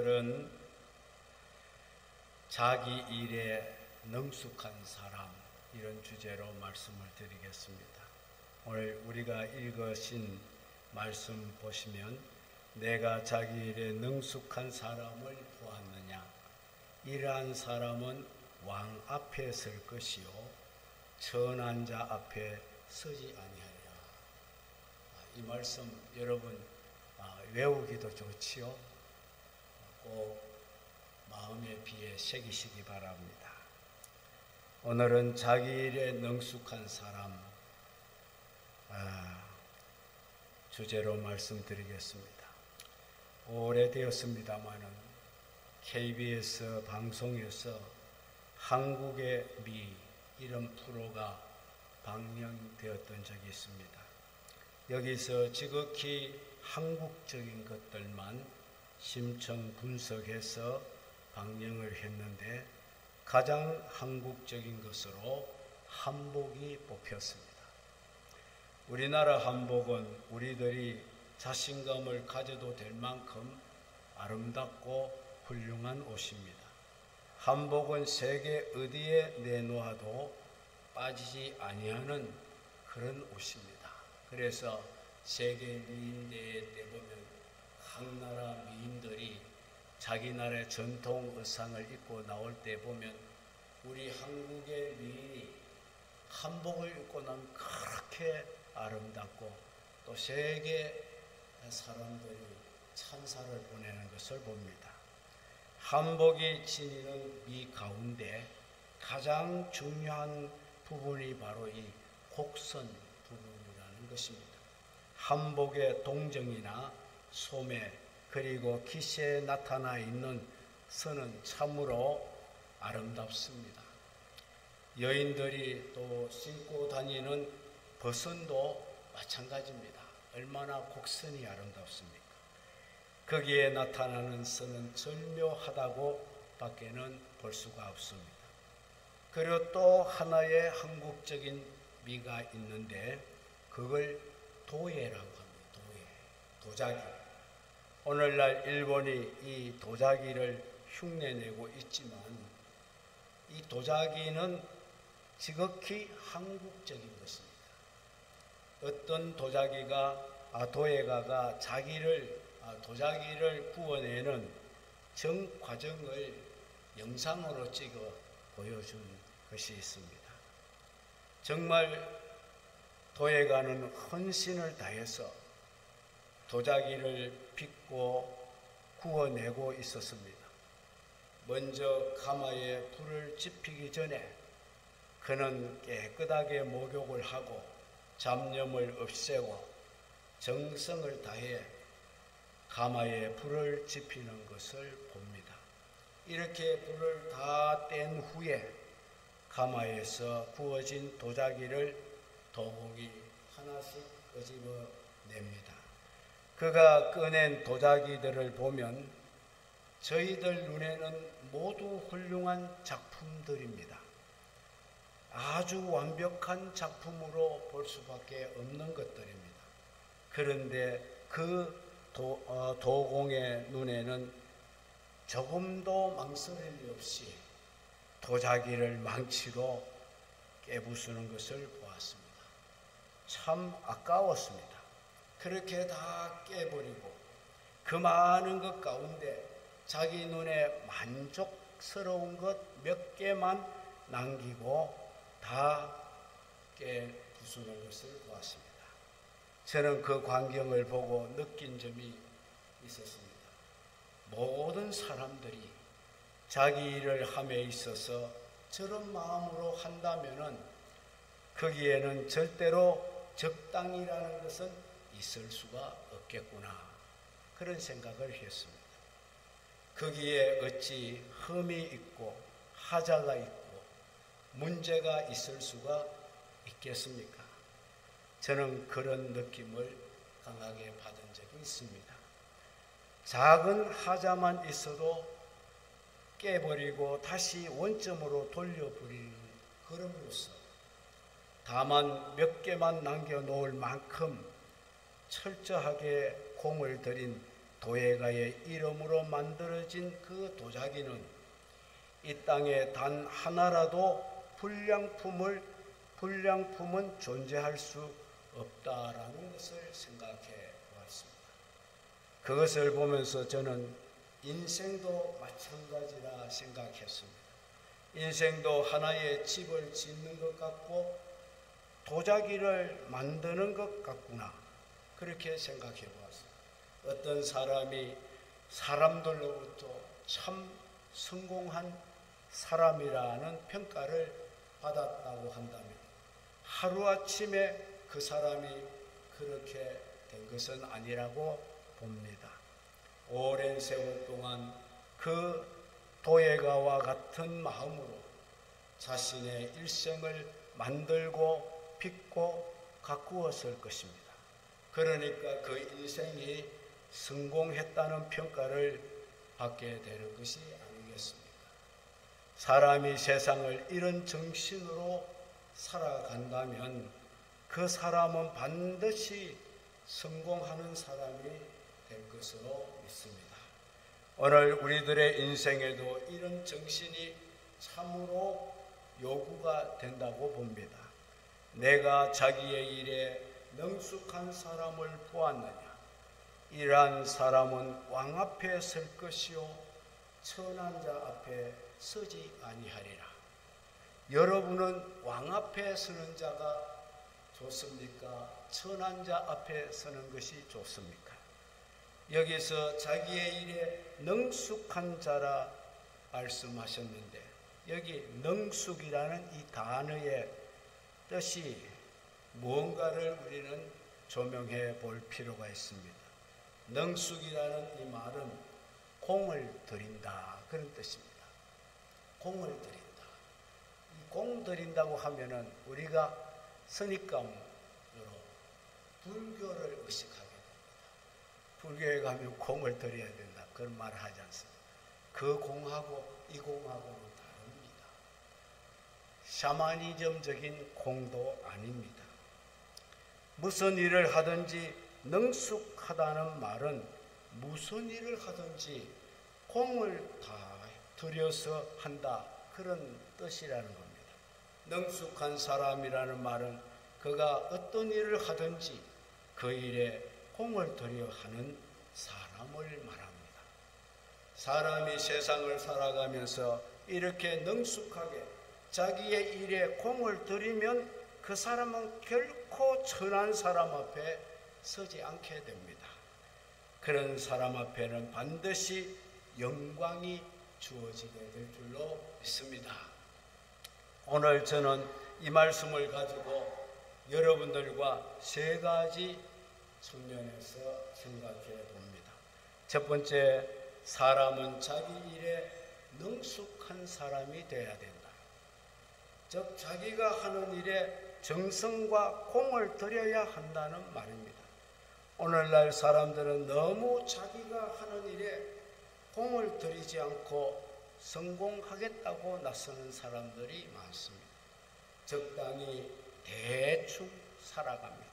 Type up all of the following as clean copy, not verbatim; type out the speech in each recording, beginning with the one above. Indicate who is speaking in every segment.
Speaker 1: 오늘은 자기 일에 능숙한 사람, 이런 주제로 말씀을 드리겠습니다. 오늘 우리가 읽으신 말씀 보시면 내가 자기 일에 능숙한 사람을 보았느냐, 이러한 사람은 왕 앞에 설 것이요 천한 자 앞에 서지 아니하리라. 이 말씀 여러분 외우기도 좋지요. 꼭 마음에 비에 새기시기 바랍니다. 오늘은 자기 일에 능숙한 사람 주제로 말씀드리겠습니다. 오래되었습니다마는 KBS 방송에서 한국의 미 이런 프로가 방영되었던 적이 있습니다. 여기서 지극히 한국적인 것들만 심층 분석해서 방영을 했는데 가장 한국적인 것으로 한복이 뽑혔습니다. 우리나라 한복은 우리들이 자신감을 가져도 될 만큼 아름답고 훌륭한 옷입니다. 한복은 세계 어디에 내놓아도 빠지지 아니하는 그런 옷입니다. 그래서 세계 미인대회 때 보면 각 나라 미인들이 자기 나라의 전통 의상을 입고 나올 때 보면 우리 한국의 미인이 한복을 입고 나면 그렇게 아름답고 또 세계 사람들이 찬사를 보내는 것을 봅니다. 한복이 지니는 미 가운데 가장 중요한 부분이 바로 이 곡선 부분이라는 것입니다. 한복의 동정이나 소매 그리고 기세에 나타나 있는 선은 참으로 아름답습니다. 여인들이 또 신고 다니는 벗은도 마찬가지입니다. 얼마나 곡선이 아름답습니까? 거기에 나타나는 선은 절묘하다고 밖에는 볼 수가 없습니다. 그리고 또 하나의 한국적인 미가 있는데 그걸 도예라고 합니다. 도자기. 오늘날 일본이 이 도자기를 흉내내고 있지만 이 도자기는 지극히 한국적인 것입니다. 어떤 도예가가 도자기를 구워내는 전 과정을 영상으로 찍어 보여준 것이 있습니다. 정말 도예가는 헌신을 다해서 도자기를 빚고 구워내고 있었습니다. 먼저 가마에 불을 지피기 전에 그는 깨끗하게 목욕을 하고 잡념을 없애고 정성을 다해 가마에 불을 지피는 것을 봅니다. 이렇게 불을 다 뗀 후에 가마에서 구워진 도자기를 도공이 하나씩 끄집어냅니다. 그가 꺼낸 도자기들을 보면 저희들 눈에는 모두 훌륭한 작품들입니다. 아주 완벽한 작품으로 볼 수밖에 없는 것들입니다. 그런데 그 도공의 눈에는 조금도 망설임이 없이 도자기를 망치로 깨부수는 것을 보았습니다. 참 아까웠습니다. 그렇게 다 깨버리고 그 많은 것 가운데 자기 눈에 만족스러운 것 몇 개만 남기고 다 깨부수는 것을 보았습니다. 저는 그 광경을 보고 느낀 점이 있었습니다. 모든 사람들이 자기 일을 함에 있어서 저런 마음으로 한다면은 거기에는 절대로 적당이라는 것은 있을 수가 없겠구나, 그런 생각을 했습니다. 거기에 어찌 흠이 있고 하자가 있고 문제가 있을 수가 있겠습니까? 저는 그런 느낌을 강하게 받은 적이 있습니다. 작은 하자만 있어도 깨버리고 다시 원점으로 돌려버리는 걸음으로써 다만 몇 개만 남겨놓을 만큼 철저하게 공을 들인 도예가의 이름으로 만들어진 그 도자기는 이 땅에 단 하나라도 불량품은 존재할 수 없다라는 것을 생각해 보았습니다. 그것을 보면서 저는 인생도 마찬가지라 생각했습니다. 인생도 하나의 집을 짓는 것 같고 도자기를 만드는 것 같구나, 그렇게 생각해 보았습니다. 어떤 사람이 사람들로부터 참 성공한 사람이라는 평가를 받았다고 한다면 하루아침에 그 사람이 그렇게 된 것은 아니라고 봅니다. 오랜 세월 동안 그 도예가와 같은 마음으로 자신의 일생을 만들고 빚고 가꾸었을 것입니다. 그러니까 그 인생이 성공했다는 평가를 받게 되는 것이 아니겠습니까? 사람이 세상을 이런 정신으로 살아간다면 그 사람은 반드시 성공하는 사람이 될 것으로 믿습니다. 오늘 우리들의 인생에도 이런 정신이 참으로 요구가 된다고 봅니다. 내가 자기의 일에 능숙한 사람을 보았느냐? 이러한 사람은 왕 앞에 설 것이요 천한 자 앞에 서지 아니하리라. 여러분은 왕 앞에 서는 자가 좋습니까? 천한 자 앞에 서는 것이 좋습니까? 여기서 자기의 일에 능숙한 자라 말씀하셨는데, 여기 능숙이라는 이 단어의 뜻이 무언가를 우리는 조명해 볼 필요가 있습니다. 능숙이라는 이 말은 공을 들인다, 그런 뜻입니다. 공을 들인다. 이 공 들인다고 하면은 우리가 선입감으로 불교를 의식하게 됩니다. 불교에 가면 공을 들여야 된다, 그런 말을 하지 않습니다. 그 공하고 이 공하고는 다릅니다. 샤머니즘적인 공도 아닙니다. 무슨 일을 하든지 능숙하다는 말은 무슨 일을 하든지 공을 다 들여서 한다, 그런 뜻이라는 겁니다. 능숙한 사람이라는 말은 그가 어떤 일을 하든지 그 일에 공을 들여 하는 사람을 말합니다. 사람이 세상을 살아가면서 이렇게 능숙하게 자기의 일에 공을 들이면 그 사람은 결코 천한 사람 앞에 서지 않게 됩니다. 그런 사람 앞에는 반드시 영광이 주어지게 될 줄로 믿습니다. 오늘 저는 이 말씀을 가지고 여러분들과 세 가지 측면에서 생각해 봅니다. 첫 번째, 사람은 자기 일에 능숙한 사람이 되어야 된다. 즉 자기가 하는 일에 정성과 공을 들여야 한다는 말입니다. 오늘날 사람들은 너무 자기가 하는 일에 공을 들이지 않고 성공하겠다고 나서는 사람들이 많습니다. 적당히 대충 살아갑니다.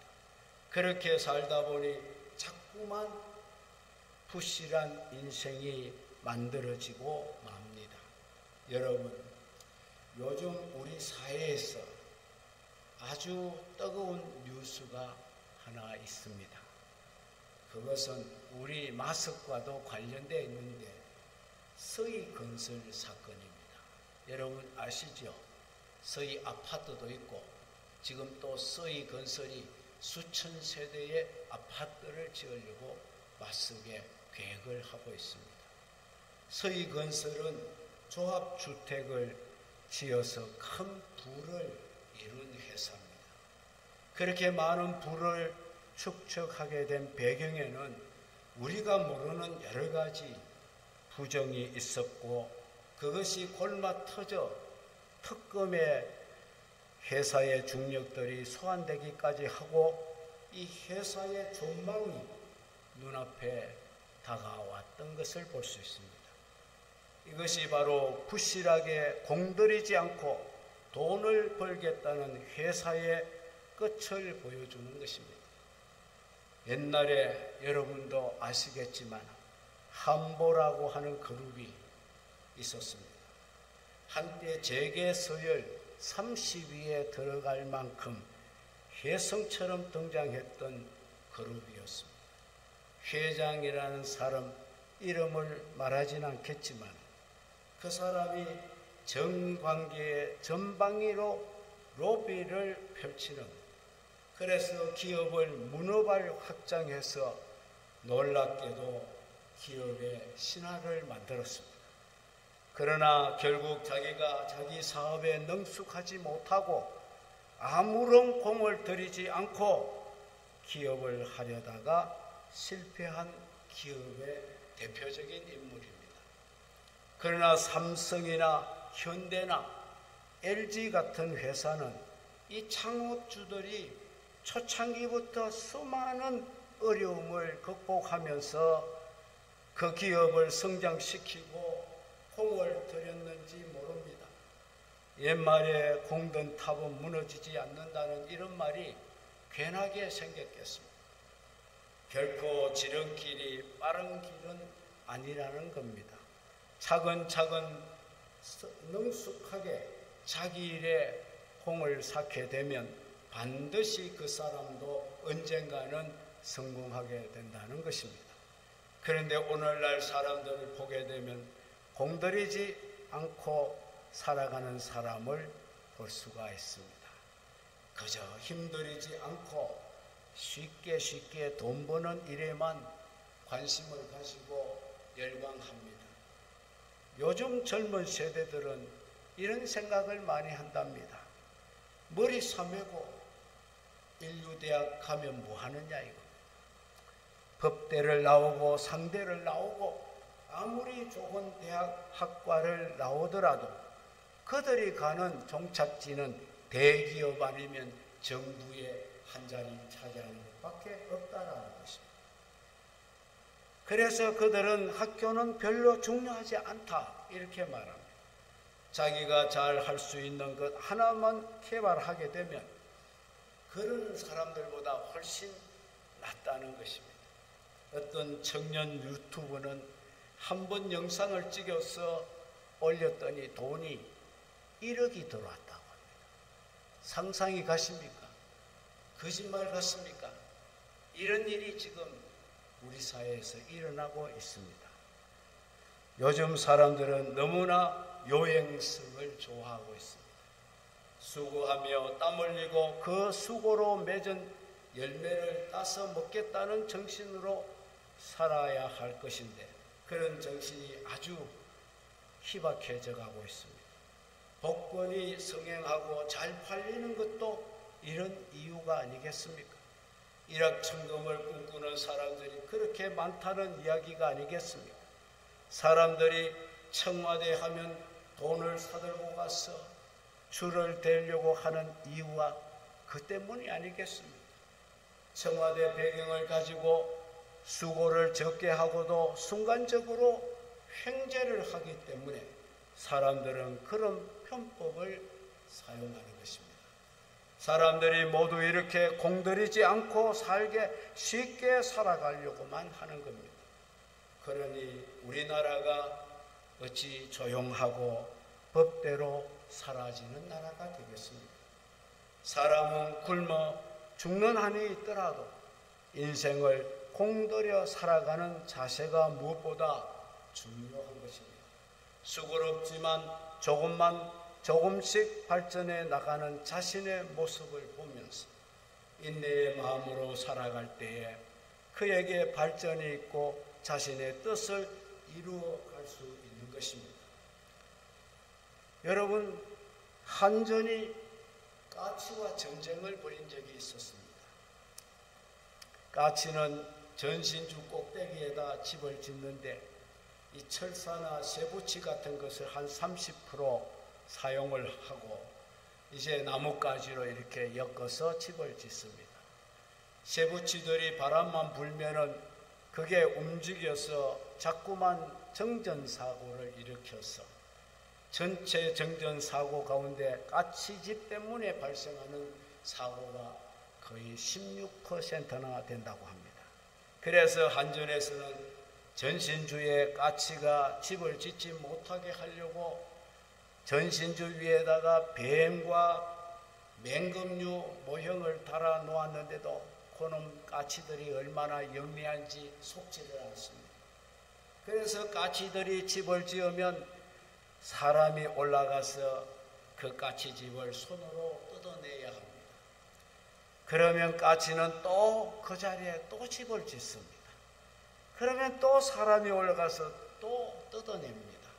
Speaker 1: 그렇게 살다 보니 자꾸만 부실한 인생이 만들어지고 맙니다. 여러분, 요즘 우리 사회에서 아주 뜨거운 뉴스가 하나 있습니다. 그것은 우리 마석과도 관련되어 있는데 서희 건설 사건입니다. 여러분 아시죠? 서희 아파트도 있고 지금 또 서희 건설이 수천 세대의 아파트를 지으려고 맞서게 계획을 하고 있습니다. 서희 건설은 조합주택을 지어서 큰 부를 이룬 회사입니다. 그렇게 많은 부를 축적하게 된 배경에는 우리가 모르는 여러 가지 부정이 있었고, 그것이 골마 터져 특검의 회사의 중력들이 소환되기까지 하고 이 회사의 전망이 눈앞에 다가왔던 것을 볼 수 있습니다. 이것이 바로 부실하게 공들이지 않고 돈을 벌겠다는 회사의 끝을 보여주는 것입니다. 옛날에 여러분도 아시겠지만 한보라고 하는 그룹이 있었습니다. 한때 재계 서열 30위에 들어갈 만큼 혜성처럼 등장했던 그룹이었습니다. 회장이라는 사람 이름을 말하진 않겠지만 그 사람이 정관계의 전방위로 로비를 펼치는, 그래서 기업을 문어발 확장해서 놀랍게도 기업의 신화를 만들었습니다. 그러나 결국 자기가 자기 사업에 능숙하지 못하고 아무런 공을 들이지 않고 기업을 하려다가 실패한 기업의 대표적인 인물입니다. 그러나 삼성이나 현대나 LG 같은 회사는 이 창업주들이 초창기부터 수많은 어려움을 극복하면서 그 기업을 성장시키고 공을 들였는지 모릅니다. 옛말에 공든 탑은 무너지지 않는다는 이런 말이 괜하게 생겼겠습니다. 결코 지름길이 빠른 길은 아니라는 겁니다. 차근차근 능숙하게 자기 일에 공을 쌓게 되면 반드시 그 사람도 언젠가는 성공하게 된다는 것입니다. 그런데 오늘날 사람들을 보게 되면 공들이지 않고 살아가는 사람을 볼 수가 있습니다. 그저 힘들이지 않고 쉽게 돈 버는 일에만 관심을 가지고 열광합니다. 요즘 젊은 세대들은 이런 생각을 많이 한답니다. 머리 싸매고 인류대학 가면 뭐 하느냐 이거. 법대를 나오고 상대를 나오고 아무리 좋은 대학 학과를 나오더라도 그들이 가는 종착지는 대기업 아니면 정부의 한 자리 차지하는 것밖에 없다라는 것입니다. 그래서 그들은 학교는 별로 중요하지 않다 이렇게 말합니다. 자기가 잘 할 수 있는 것 하나만 개발하게 되면 그런 사람들보다 훨씬 낫다는 것입니다. 어떤 청년 유튜브는 한 번 영상을 찍어서 올렸더니 돈이 1억이 들어왔다고 합니다. 상상이 가십니까? 거짓말 같습니까? 이런 일이 지금 우리 사회에서 일어나고 있습니다. 요즘 사람들은 너무나 요행성을 좋아하고 있습니다. 수고하며 땀 흘리고 그 수고로 맺은 열매를 따서 먹겠다는 정신으로 살아야 할 것인데 그런 정신이 아주 희박해져 가고 있습니다. 복권이 성행하고 잘 팔리는 것도 이런 이유가 아니겠습니까? 일확천금을 꿈꾸는 사람들이 그렇게 많다는 이야기가 아니겠습니까? 사람들이 청와대 하면 돈을 사들고 가서 줄을 대려고 하는 이유가 그 때문이 아니겠습니까? 청와대 배경을 가지고 수고를 적게 하고도 순간적으로 횡재를 하기 때문에 사람들은 그런 편법을 사용하는 것입니다. 사람들이 모두 이렇게 공들이지 않고 살게 쉽게 살아가려고만 하는 겁니다. 그러니 우리나라가 어찌 조용하고 법대로 사라지는 나라가 되겠습니까? 사람은 굶어 죽는 한이 있더라도 인생을 공들여 살아가는 자세가 무엇보다 중요한 것입니다. 수고롭지만 조금씩 발전해 나가는 자신의 모습을 보면서 인내의 마음으로 살아갈 때에 그에게 발전이 있고 자신의 뜻을 이루어갈 수 있는 것입니다. 여러분, 한전이 까치와 전쟁을 벌인 적이 있었습니다. 까치는 전신주 꼭대기에다 집을 짓는데 이 철사나 쇠붙이 같은 것을 한 30% 사용을 하고 이제 나뭇가지로 이렇게 엮어서 집을 짓습니다. 쇠붙이들이 바람만 불면은 그게 움직여서 자꾸만 정전사고를 일으켜서 전체 정전사고 가운데 까치집 때문에 발생하는 사고가 거의 16%나 된다고 합니다. 그래서 한전에서는 전신주에 까치가 집을 짓지 못하게 하려고 전신주 위에다가 뱀과 맹금류 모형을 달아 놓았는데도 그놈 까치들이 얼마나 영리한지 속지를 않습니다. 그래서 까치들이 집을 지으면 사람이 올라가서 그 까치집을 손으로 뜯어내야 합니다. 그러면 까치는 또 그 자리에 또 집을 짓습니다. 그러면 또 사람이 올라가서 또 뜯어냅니다.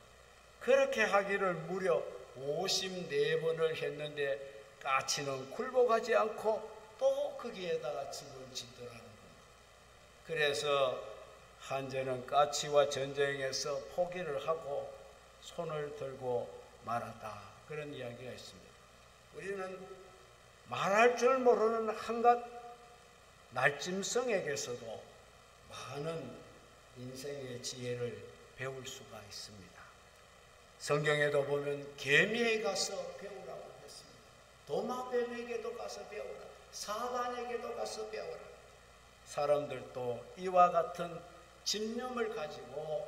Speaker 1: 그렇게 하기를 무려 54번을 했는데 까치는 굴복하지 않고 또 거기에다가 집을 짓더라는 겁니다. 그래서 한전은 까치와 전쟁에서 포기를 하고 손을 들고 말았다. 그런 이야기가 있습니다. 우리는 말할 줄 모르는 한갓 날짐승에게서도 많은 인생의 지혜를 배울 수가 있습니다. 성경에도 보면 개미에 가서 배우라고 했습니다. 도마뱀에게도 가서 배우라. 사반에게도 가서 배우라. 사람들도 이와 같은 집념을 가지고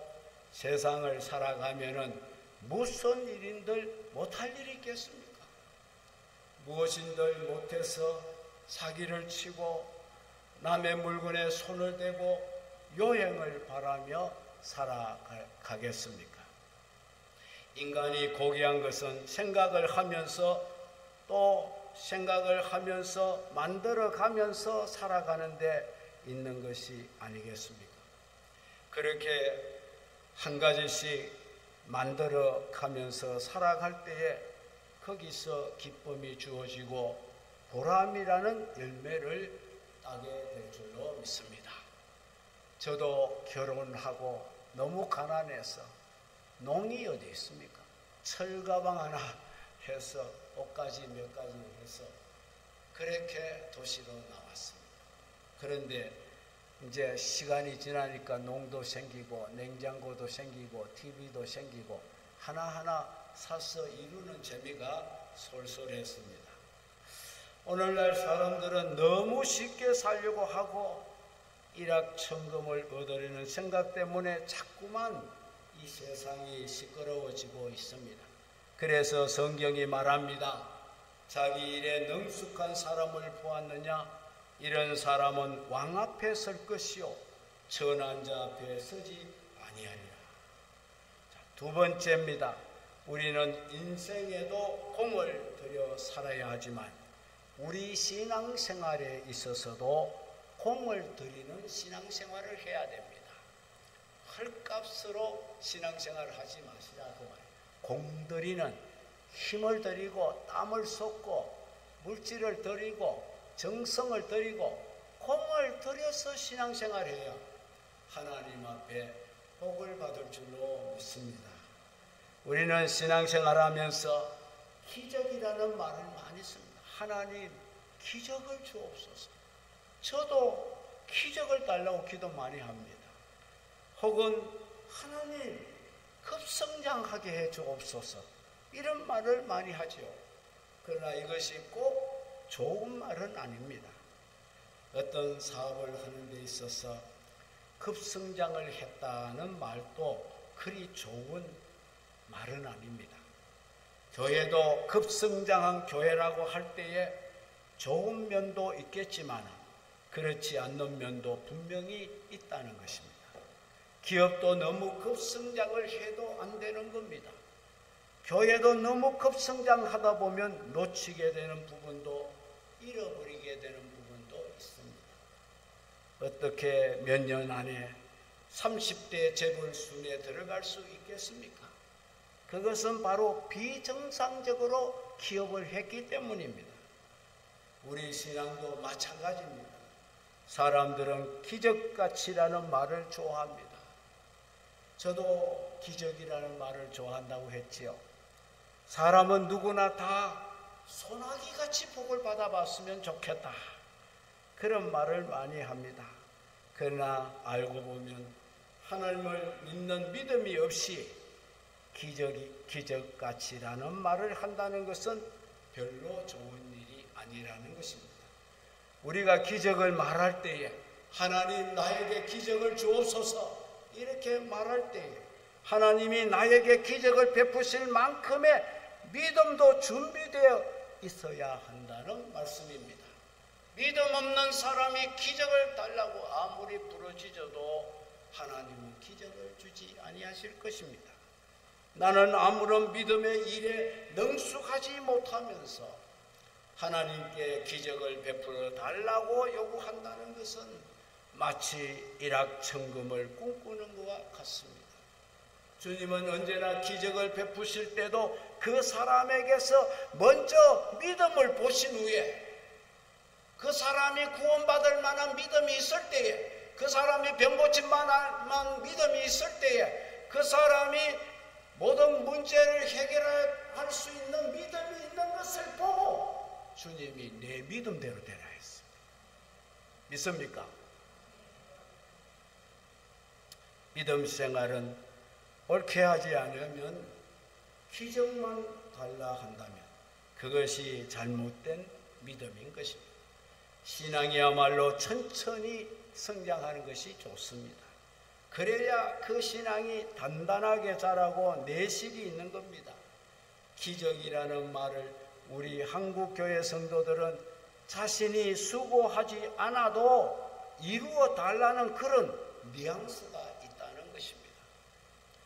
Speaker 1: 세상을 살아가면은 무슨 일인들 못할 일이 있겠습니까? 무엇인들 못해서 사기를 치고 남의 물건에 손을 대고 요행을 바라며 살아가겠습니까? 인간이 고귀한 것은 생각을 하면서 또 생각을 하면서 만들어가면서 살아가는데 있는 것이 아니겠습니까? 그렇게 한 가지씩 만들어가면서 살아갈 때에 거기서 기쁨이 주어지고 보람이라는 열매를 따게 될 줄로 믿습니다. 저도 결혼하고 너무 가난해서 농이 어디 있습니까? 철가방 하나 해서 옷가지 몇 가지 해서 그렇게 도시로 나왔습니다. 그런데 이제 시간이 지나니까 농도 생기고 냉장고도 생기고 TV도 생기고 하나하나 사서 이루는 재미가 솔솔했습니다. 오늘날 사람들은 너무 쉽게 살려고 하고 일확천금을 얻으려는 생각 때문에 자꾸만 이 세상이 시끄러워지고 있습니다. 그래서 성경이 말합니다. 자기 일에 능숙한 사람을 보았느냐? 이런 사람은 왕 앞에 설 것이요 천한 자 앞에 서지 아니하리라. 두 번째입니다. 우리는 인생에도 공을 들여 살아야 하지만 우리 신앙생활에 있어서도 공을 들이는 신앙생활을 해야 됩니다. 헐값으로 신앙생활을 하지 마시라 그 말이에요. 공들이는 힘을 들이고 땀을 쏟고 물질을 들이고 정성을 들이고 공을 들여서 신앙생활해야 하나님 앞에 복을 받을 줄로 믿습니다. 우리는 신앙생활하면서 기적이라는 말을 많이 씁니다. 하나님 기적을 주옵소서. 저도 기적을 달라고 기도 많이 합니다. 혹은 하나님 급성장하게 해 주옵소서. 이런 말을 많이 하죠. 그러나 이것이 꼭 좋은 말은 아닙니다. 어떤 사업을 하는 데 있어서 급성장을 했다는 말도 그리 좋은 말은 아닙니다. 교회도 급성장한 교회라고 할 때에 좋은 면도 있겠지만 그렇지 않는 면도 분명히 있다는 것입니다. 기업도 너무 급성장을 해도 안 되는 겁니다. 교회도 너무 급성장하다 보면 놓치게 되는 부분도 잃어버리게 되는 부분도 있습니다. 어떻게 몇 년 안에 30대 재벌순에 들어갈 수 있겠습니까? 그것은 바로 비정상적으로 기업을 했기 때문입니다. 우리 신앙도 마찬가지입니다. 사람들은 기적가치라는 말을 좋아합니다. 저도 기적이라는 말을 좋아한다고 했지요. 사람은 누구나 다 소나기같이 복을 받아봤으면 좋겠다. 그런 말을 많이 합니다. 그러나 알고 보면 하나님을 믿는 믿음이 없이 기적가치라는 말을 한다는 것은 별로 좋은 일이 아니라는 것입니다. 우리가 기적을 말할 때에 하나님 나에게 기적을 주옵소서 이렇게 말할 때에 하나님이 나에게 기적을 베푸실 만큼의 믿음도 준비되어 있어야 한다는 말씀입니다. 믿음 없는 사람이 기적을 달라고 아무리 부르짖어도 하나님은 기적을 주지 아니하실 것입니다. 나는 아무런 믿음의 일에 능숙하지 못하면서 하나님께 기적을 베풀어 달라고 요구한다는 것은 마치 일확천금을 꿈꾸는 것과 같습니다. 주님은 언제나 기적을 베푸실 때도 그 사람에게서 먼저 믿음을 보신 후에 그 사람이 구원받을 만한 믿음이 있을 때에, 그 사람이 병 고칠 만한 믿음이 있을 때에, 그 사람이 모든 문제를 해결할 수 있는 믿음이 있는 것을 보고 주님이 내 믿음대로 되라 했습니다. 믿습니까? 믿음 생활은 옳게 하지 않으면 기적만 달라 한다면 그것이 잘못된 믿음인 것입니다. 신앙이야말로 천천히 성장하는 것이 좋습니다. 그래야 그 신앙이 단단하게 자라고 내실이 있는 겁니다. 기적이라는 말을 우리 한국교회 성도들은 자신이 수고하지 않아도 이루어 달라는 그런 뉘앙스가 있다는 것입니다.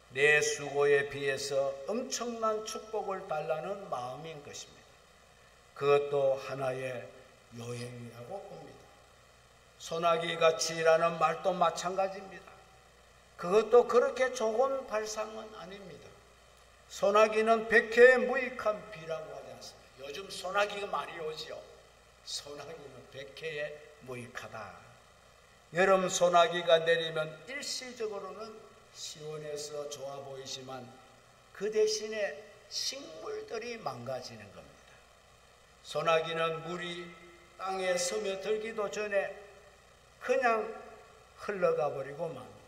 Speaker 1: 내 수고에 비해서 엄청난 축복을 달라는 마음인 것입니다. 그것도 하나의 요행이라고 봅니다. 소나기같이라는 말도 마찬가지입니다. 그것도 그렇게 좋은 발상은 아닙니다. 소나기는 백해에 무익한 비라고 하지 않습니까? 요즘 소나기가 많이 오지요. 소나기는 백해에 무익하다. 여름 소나기가 내리면 일시적으로는 시원해서 좋아 보이지만 그 대신에 식물들이 망가지는 겁니다. 소나기는 물이 땅에 스며들기도 전에 그냥 흘러가 버리고 맙니다.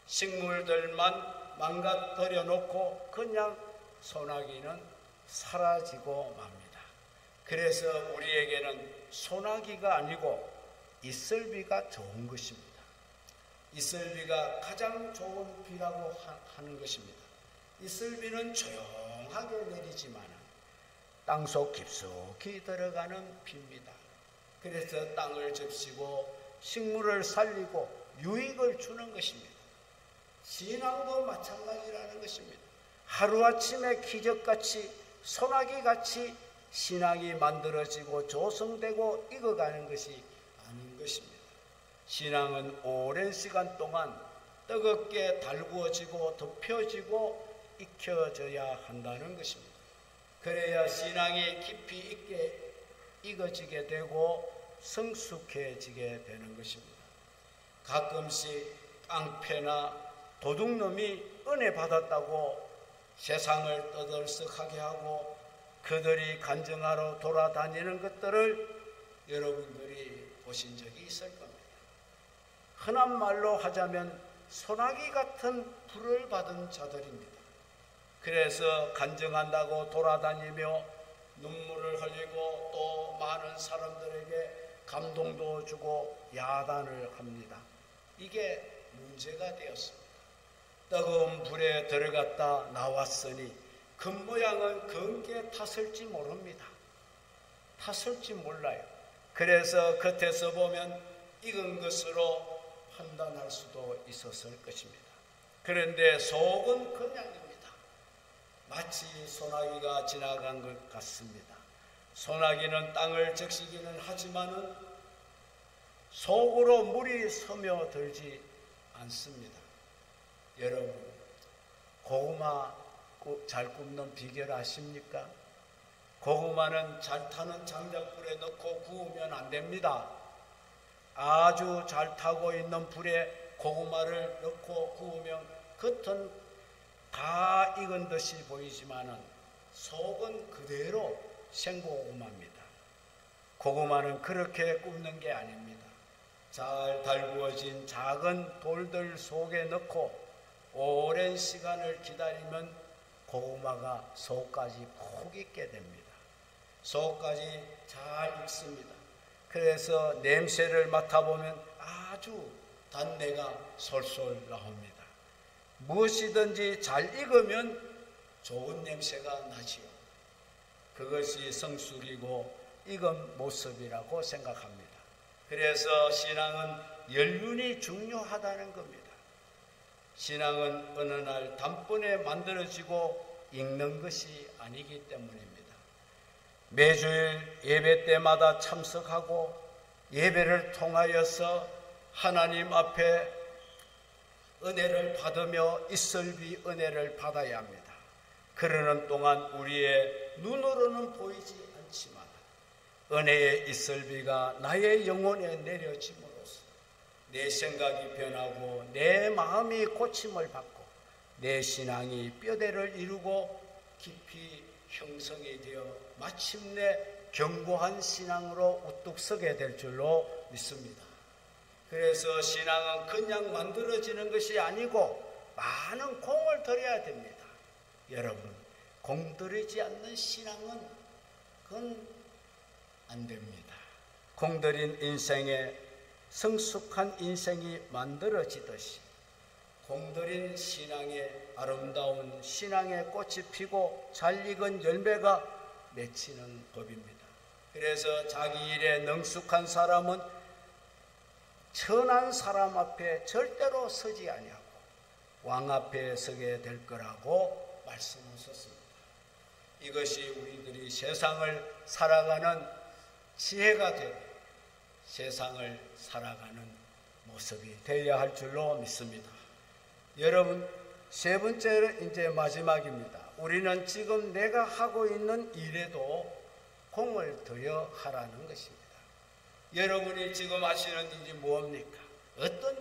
Speaker 1: 식물들만 망가뜨려 놓고 그냥 소나기는 사라지고 맙니다. 그래서 우리에게는 소나기가 아니고 이슬비가 좋은 것입니다. 이슬비가 가장 좋은 비라고 하는 것입니다. 이슬비는 조용하게 내리지만 땅속 깊숙이 들어가는 비입니다. 그래서 땅을 적시고 식물을 살리고 유익을 주는 것입니다. 신앙도 마찬가지라는 것입니다. 하루아침에 기적같이 소나기같이 신앙이 만들어지고 조성되고 익어가는 것이 아닌 것입니다. 신앙은 오랜 시간 동안 뜨겁게 달구어지고 덮여지고 익혀져야 한다는 것입니다. 그래야 신앙이 깊이 있게 익어지게 되고 성숙해지게 되는 것입니다. 가끔씩 깡패나 도둑놈이 은혜 받았다고 세상을 떠들썩하게 하고 그들이 간증하러 돌아다니는 것들을 여러분들이 보신 적이 있을 겁니다. 흔한 말로 하자면 소나기 같은 불을 받은 자들입니다. 그래서 간증한다고 돌아다니며 눈물을 흘리고 또 많은 사람들에게 감동도 주고 야단을 합니다. 이게 문제가 되었습니다. 뜨거운 불에 들어갔다 나왔으니 겉모양은 검게 탔을지 모릅니다. 탔을지 몰라요. 그래서 겉에서 보면 익은 것으로 판단할 수도 있었을 것입니다. 그런데 속은 그냥입니다. 마치 소나기가 지나간 것 같습니다. 소나기는 땅을 적시기는 하지만은 속으로 물이 스며들지 않습니다. 여러분, 고구마 잘 굽는 비결 아십니까? 고구마는 잘 타는 장작불에 넣고 구우면 안 됩니다. 아주 잘 타고 있는 불에 고구마를 넣고 구우면 겉은 다 익은 듯이 보이지만은 속은 그대로 생고구마입니다. 고구마는 그렇게 굽는 게 아닙니다. 잘 달구어진 작은 돌들 속에 넣고 오랜 시간을 기다리면 고구마가 속까지 푹 익게 됩니다. 속까지 잘 익습니다. 그래서 냄새를 맡아보면 아주 단내가 솔솔 나옵니다. 무엇이든지 잘 익으면 좋은 냄새가 나지요. 그것이 성숙이고 익은 모습이라고 생각합니다. 그래서 신앙은 연륜이 중요하다는 겁니다. 신앙은 어느 날 단번에 만들어지고 익는 것이 아니기 때문입니다. 매주일 예배 때마다 참석하고 예배를 통하여서 하나님 앞에 은혜를 받으며 이슬비 은혜를 받아야 합니다. 그러는 동안 우리의 눈으로는 보이지 않지만 은혜의 이슬비가 나의 영혼에 내려짐으로써 내 생각이 변하고 내 마음이 고침을 받고 내 신앙이 뼈대를 이루고 깊이 형성이 되어 마침내 견고한 신앙으로 우뚝 서게 될 줄로 믿습니다. 그래서 신앙은 그냥 만들어지는 것이 아니고 많은 공을 들여야 됩니다. 여러분, 공들이지 않는 신앙은 그건 안 됩니다. 공들인 인생에 성숙한 인생이 만들어지듯이 공들인 신앙에 아름다운 신앙의 꽃이 피고 잘 익은 열매가 맺히는 법입니다. 그래서 자기 일에 능숙한 사람은 천한 사람 앞에 절대로 서지 아니하고 왕 앞에 서게 될 거라고 말씀하셨습니다. 이것이 우리들이 세상을 살아가는 지혜가 되고 세상을 살아가는 모습이 되어야 할 줄로 믿습니다. 여러분, 세 번째는 이제 마지막입니다. 우리는 지금 내가 하고 있는 일에도 공을 들여 하라는 것입니다. 여러분이 지금 하시는 일이 무엇입니까? 어떤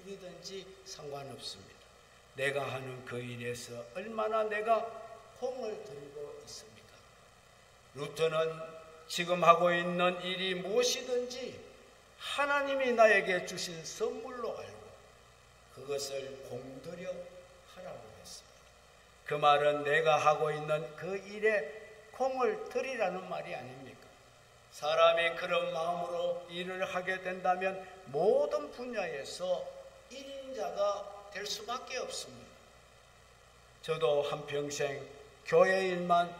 Speaker 1: 일이든지 상관없습니다. 내가 하는 그 일에서 얼마나 내가 공을 들이고 있습니까? 루터는 지금 하고 있는 일이 무엇이든지 하나님이 나에게 주신 선물로 알고 그것을 공들여 하라고 했습니다. 그 말은 내가 하고 있는 그 일에 공을 들이라는 말이 아닙니까? 사람이 그런 마음으로 일을 하게 된다면 모든 분야에서 1인자가 될 수밖에 없습니다. 저도 한평생 교회 일만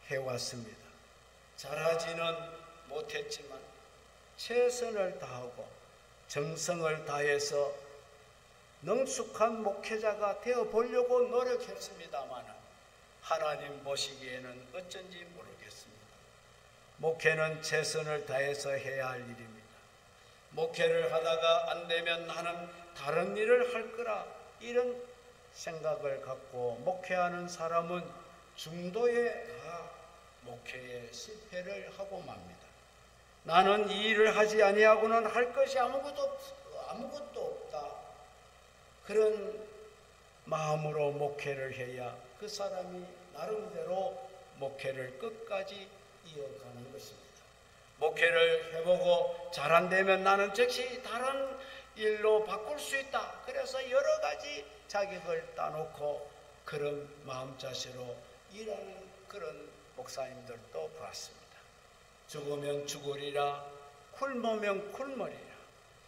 Speaker 1: 해왔습니다. 잘하지는 못했지만 최선을 다하고 정성을 다해서 능숙한 목회자가 되어보려고 노력했습니다만 하나님 보시기에는 어쩐지 모르겠습니다. 목회는 최선을 다해서 해야 할 일입니다. 목회를 하다가 안 되면 나는 다른 일을 할 거라 이런 생각을 갖고 목회하는 사람은 중도에 다 목회에 실패를 하고 맙니다. 나는 이 일을 하지 아니하고는 할 것이 아무것도 없다. 그런 마음으로 목회를 해야 그 사람이 나름대로 목회를 끝까지 이어가는 것입니다. 목회를 해보고 잘 안 되면 나는 즉시 다른 일로 바꿀 수 있다. 그래서 여러 가지 자격을 따놓고 그런 마음자세로 일하는 그런 목사님들도 보았습니다. 죽으면 죽으리라, 굶으면 굶으리라,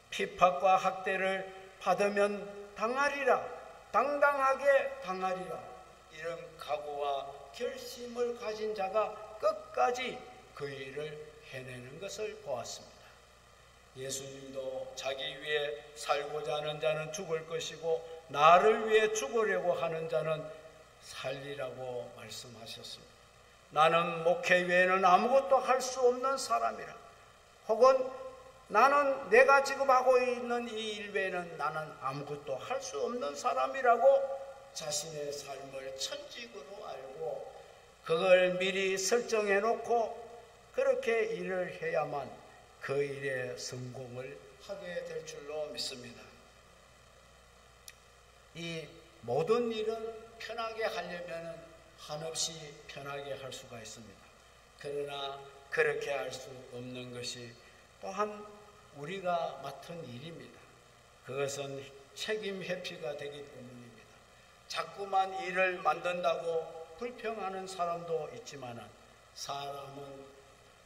Speaker 1: 핍박과 학대를 받으면 당하리라, 당당하게 당하리라, 이런 각오와 결심을 가진 자가 끝까지 그 일을 해내는 것을 보았습니다. 예수님도 자기 위해 살고자 하는 자는 죽을 것이고 나를 위해 죽으려고 하는 자는 살리라고 말씀하셨습니다. 나는 목회 외에는 아무것도 할 수 없는 사람이라, 혹은 나는 내가 지금 하고 있는 이 일 외에는 나는 아무것도 할 수 없는 사람이라고 자신의 삶을 천직으로 알고 그걸 미리 설정해 놓고 그렇게 일을 해야만 그 일에 성공을 하게 될 줄로 믿습니다. 이 모든 일은 편하게 하려면 한없이 편하게 할 수가 있습니다. 그러나 그렇게 할 수 없는 것이 또한 우리가 맡은 일입니다. 그것은 책임 회피가 되기 때문입니다. 자꾸만 일을 만든다고 불평하는 사람도 있지만 사람은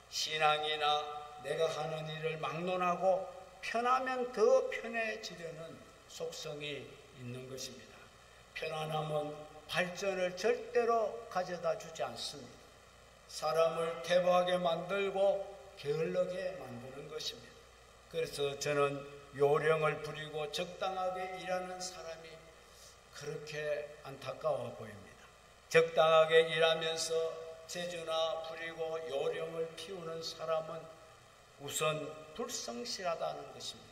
Speaker 1: 신앙이나 내가 하는 일을 막론하고 편하면 더 편해지려는 속성이 있는 것입니다. 편안함은 발전을 절대로 가져다 주지 않습니다. 사람을 퇴보하게 만들고 게을르게 만드는 것입니다. 그래서 저는 요령을 부리고 적당하게 일하는 사람이 그렇게 안타까워 보입니다. 적당하게 일하면서 재주나 부리고 요령을 피우는 사람은 우선 불성실하다는 것입니다.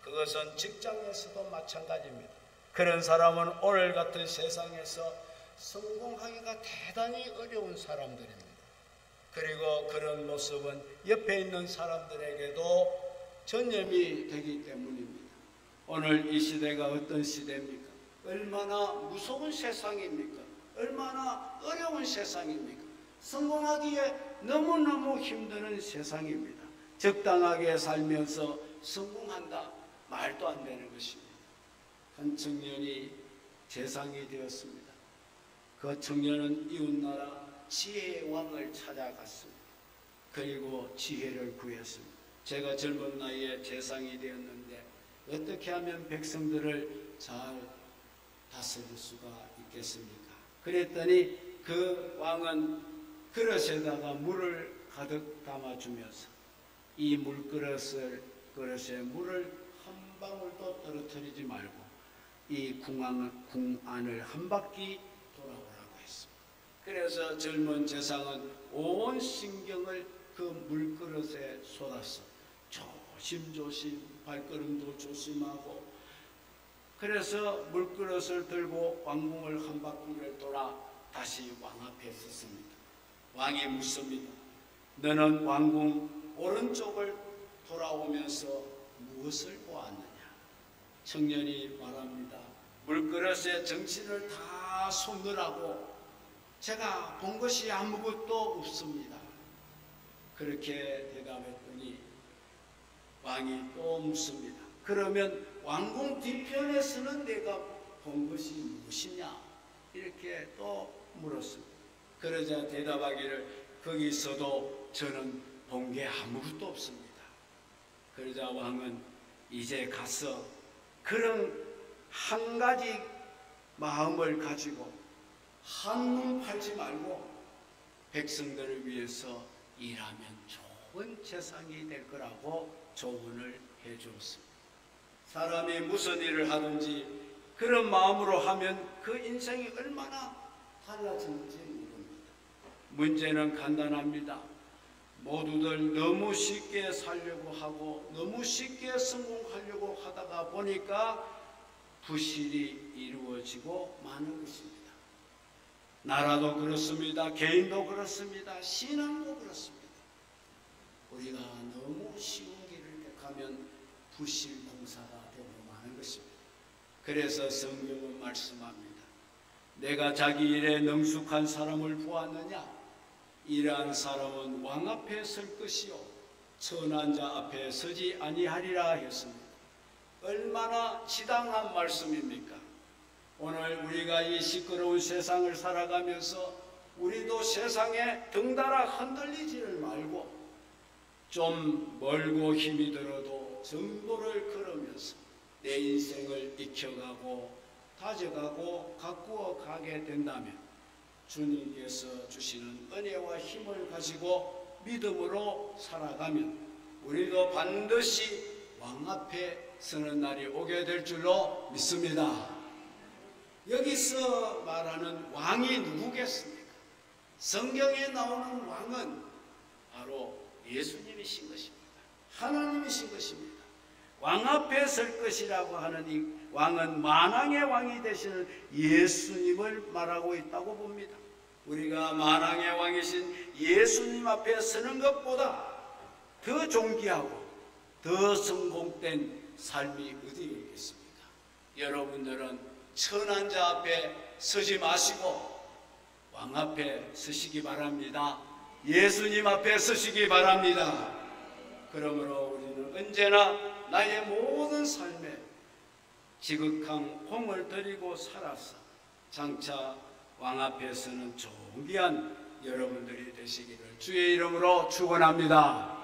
Speaker 1: 그것은 직장에서도 마찬가지입니다. 그런 사람은 오늘 같은 세상에서 성공하기가 대단히 어려운 사람들입니다. 그리고 그런 모습은 옆에 있는 사람들에게도 전염이 되기 때문입니다. 오늘 이 시대가 어떤 시대입니까? 얼마나 무서운 세상입니까? 얼마나 어려운 세상입니까? 성공하기에 너무너무 힘드는 세상입니다. 적당하게 살면서 성공한다? 말도 안 되는 것입니다. 한 청년이 재상이 되었습니다. 그 청년은 이웃나라 지혜의 왕을 찾아갔습니다. 그리고 지혜를 구했습니다. 제가 젊은 나이에 재상이 되었는데 어떻게 하면 백성들을 잘 다스릴 수가 있겠습니까? 그랬더니 그 왕은 그릇에다가 물을 가득 담아주면서 이 그릇에 물을 한 방울도 떨어뜨리지 말고 이 궁 안을 한 바퀴 돌아오라고 했습니다. 그래서 젊은 재상은 온 신경을 그 물그릇에 쏟았어. 조심조심 발걸음도 조심하고, 그래서 물그릇을 들고 왕궁을 한 바퀴를 돌아 다시 왕 앞에 섰습니다. 왕이 묻습니다. 너는 왕궁 오른쪽을 돌아오면서 무엇을 보았느냐? 청년이 말합니다. 물그릇에 정신을 다 쏟느라고 제가 본 것이 아무것도 없습니다. 그렇게 대답했더니 왕이 또 묻습니다. 그러면 왕궁 뒤편에서는 내가 본 것이 무엇이냐? 이렇게 또 물었습니다. 그러자 대답하기를 거기서도 저는 본 게 아무것도 없습니다. 그러자 왕은 이제 가서 그런 한 가지 마음을 가지고 한눈 팔지 말고 백성들을 위해서 일하면 좋은 재상이 될 거라고 조언을 해 주었습니다. 사람이 무슨 일을 하든지 그런 마음으로 하면 그 인생이 얼마나 달라지는지 모릅니다. 문제는 간단합니다. 모두들 너무 쉽게 살려고 하고 너무 쉽게 성공하려고 하다가 보니까 부실이 이루어지고 마는 것입니다. 나라도 그렇습니다. 개인도 그렇습니다. 신앙도 그렇습니다. 우리가 너무 쉬운 길을 택하면 부실 공사가 되고 마는 것입니다. 그래서 성경은 말씀합니다. 내가 자기 일에 능숙한 사람을 보았느냐? 이러한 사람은 왕 앞에 설 것이요 천한 자 앞에 서지 아니하리라 했습니다. 얼마나 지당한 말씀입니까? 오늘 우리가 이 시끄러운 세상을 살아가면서 우리도 세상에 덩달아 흔들리지를 말고 좀 멀고 힘이 들어도 정도를 걸으면서 내 인생을 익혀가고 다져가고 가꾸어 가게 된다면 주님께서 주시는 은혜와 힘을 가지고 믿음으로 살아가면 우리도 반드시 왕 앞에 서는 날이 오게 될 줄로 믿습니다. 여기서 말하는 왕이 누구겠습니까? 성경에 나오는 왕은 바로 예수님이신 것입니다. 하나님이신 것입니다. 왕 앞에 설 것이라고 하는 이 왕은 만왕의 왕이 되시는 예수님을 말하고 있다고 봅니다. 우리가 만왕의 왕이신 예수님 앞에 서는 것보다 더 존귀하고 더 성공된 삶이 어디에 있겠습니까? 여러분들은 천한 자 앞에 서지 마시고 왕 앞에 서시기 바랍니다. 예수님 앞에 서시기 바랍니다. 그러므로 우리는 언제나 나의 모든 삶에 지극한 공을 들이고 살아서 장차 왕 앞에서는 존귀한 여러분들이 되시기를 주의 이름으로 축원합니다.